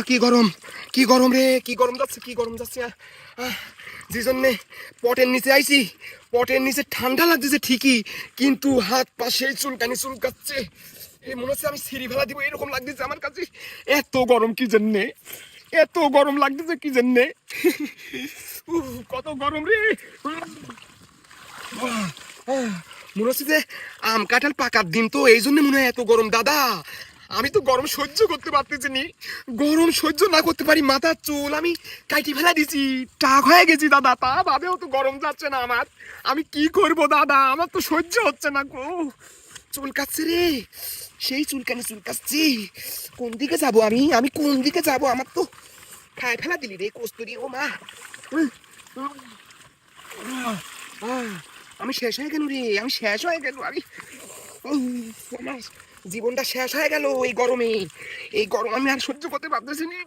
কি গরম, কি গরম রে, কি গরম যাচ্ছে, কি গরম যাচ্ছে। যে জন্যে পটের নিচে আইছি, পটের নিচে ঠান্ডা লাগতেছে ঠিকই, কিন্তু হাত পা সেই চুলকানি চুলকাচ্ছে। এই মনে হচ্ছে আমি সিঁড়ি ফেলা দিব এরকম লাগতেছে আমার কাছে। এত গরম কি জন্যে, এত গরম লাগতেছে কি জন্যে। কত গরম রে। মনে হচ্ছে যে আম কাঁঠাল পাকার দিন, তো এই জন্য মনে হয় এত গরম। দাদা আমি তো গরম সহ্য করতে পারতেছি নি, গরম সহ্য না করতে পারি মাথার চুল আমি কাটি ফেলা দিছি, টাক হয়ে গেছি দাদা। তা ভাবেও তো গরম যাচ্ছে না আমার, আমি কি করব দাদা, আমার তো সহ্য হচ্ছে না গো। চুলকাচ্ছে রে, সেই চুলকানি চুলকাচ্ছি। কোন দিকে যাব আমি, আমি কোন দিকে যাব, আমার তো খায় ফেলা দিলি রে কস্তুরি। ও মা, আমি শেষ হয়ে গেল রে, আমি শেষ হয়ে গেল। আমি আমার জীবনটা শেষ হয়ে গেল এই গরমে, এই গরম আমি আর সহ্য করতে পারতেছি না।